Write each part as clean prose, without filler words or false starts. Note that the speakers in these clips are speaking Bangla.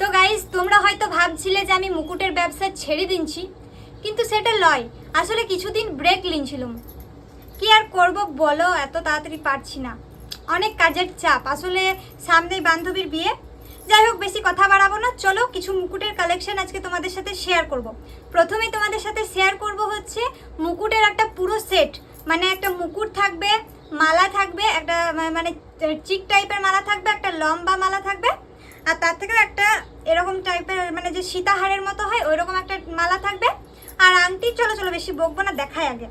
তো গাইস, তোমরা হয়তো ভাবছিলে যে আমি মুকুটের ব্যবসা ছেড়ে দিচ্ছি, কিন্তু সেটা লয়। আসলে কিছুদিন ব্রেক নিয়েছিলাম। কি আর করব বলো, এত তাড়াতাড়ি পারছি না, অনেক কাজের চাপ। আসলে সামনে বান্ধবীর বিয়ে। যাই হোক, বেশি কথা বাড়াবো না, চলো কিছু মুকুটের কালেকশন আজকে তোমাদের সাথে শেয়ার করব। প্রথমেই তোমাদের সাথে শেয়ার করব হচ্ছে মুকুটের একটা পুরো সেট, মানে একটা মুকুট থাকবে, মালা থাকবে, একটা মানে চিক টাইপের মালা থাকবে, একটা লম্বা মালা থাকবে, আর তার থেকে একটা এরকম টাইপের মানে যে সীতাহারের মতো হয় ওই রকম একটা মালা থাকবে, আর আংটি। চলো চলো বেশি বকবো না, দেখাই আগে।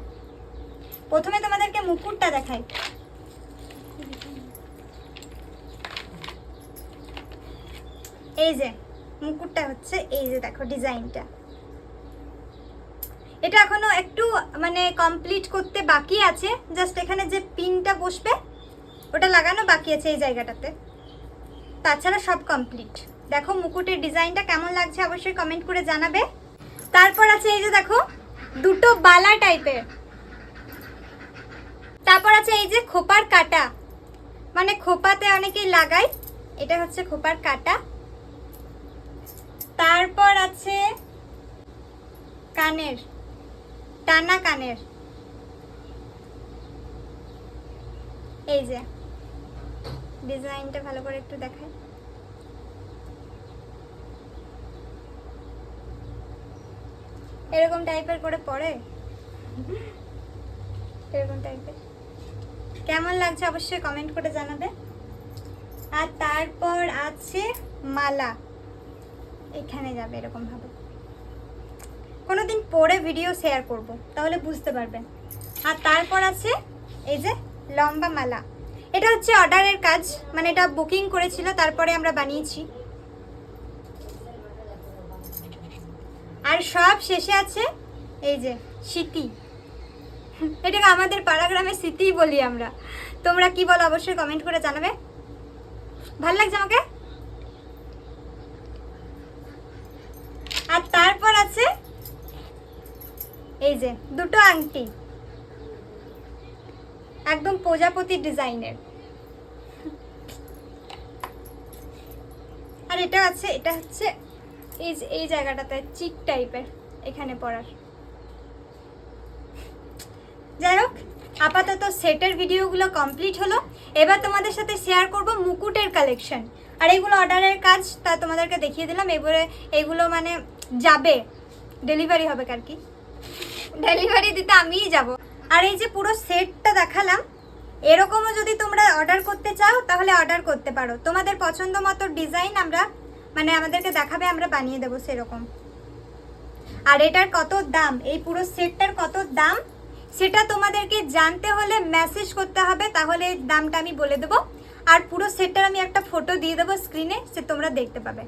প্রথমে তোমাদেরকে মুকুটটা দেখাই। এই যে মুকুটটা হচ্ছে, এই যে দেখো ডিজাইনটা। এটা এখনো একটু মানে কমপ্লিট করতে বাকি আছে, জাস্ট এখানে যে পিনটা বসবে ওটা লাগানো বাকি আছে এই জায়গাটাতে, তাছাড়া সব কমপ্লিট। দেখো মুকুটের ডিজাইনটা কেমন লাগছে অবশ্যই কমেন্ট করে জানাবে। তারপর আছে এই যে দেখো দুটো বালা টাইপের। তারপর আছে এই যে খোপার কাটা, মানে খোপাতে অনেকেই লাগায়, এটা হচ্ছে খোপার কাটা। তারপর আছে কানের, টানা কানের, এই যে ডিজাইনটা ভালো করে একটু দেখাই। এরকম টাইপের করে পড়ে, এরকম টাইপের। কেমন লাগছে অবশ্যই কমেন্ট করে জানাবে। আর তারপর আছে মালা, এখানে যাবে এরকম ভাবে। কোনোদিন পরে ভিডিও শেয়ার করব, তাহলে বুঝতে পারবেন। আর তারপর আছে এই যে লম্বা মালা। এটা হচ্ছে অর্ডারের কাজ, মানে এটা বুকিং করেছিল, তারপরে আমরা বানিয়েছি। আর সব শেষে আছে এই যে স্মৃতি। এটাকে আমাদের পাড়া গ্রামে স্মৃতিই বলি আমরা। তোমরা কি বলো অবশ্যই কমেন্ট করে জানাবে। ভালো লাগছে আমাকে। আর তারপর আছে এই যে দুটো আংটি, একদম প্রজাপতি ডিজাইনের। আর এটা আছে, এটা হচ্ছে এই জায়গাটাতে চিক টাইপের এখানে পরার। যাই হোক, আপাতত সেটের ভিডিওগুলো কমপ্লিট হলো। এবার তোমাদের সাথে শেয়ার করব মুকুটের কালেকশন। আর এইগুলো অর্ডারের কাজ, তা তোমাদেরকে দেখিয়ে দিলাম। এবারে এইগুলো মানে যাবে, ডেলিভারি হবে, আর কি ডেলিভারি দিতে আমিই যাব। আর এই যে পুরো সেটটা দেখালাম, এরকমও যদি তোমরা অর্ডার করতে চাও তাহলে অর্ডার করতে পারো। তোমাদের পছন্দ মতো ডিজাইন আমরা মানে আমাদেরকে দেখাবে, আমরা বানিয়ে দেবো সেরকম। আর এটার কত দাম, এই পুরো সেটটার কত দাম সেটা তোমাদেরকে জানতে হলে মেসেজ করতে হবে, তাহলে দামটা আমি বলে দেবো। আর পুরো সেটটার আমি একটা ফটো দিয়ে দেবো স্ক্রিনে, সে তোমরা দেখতে পাবে।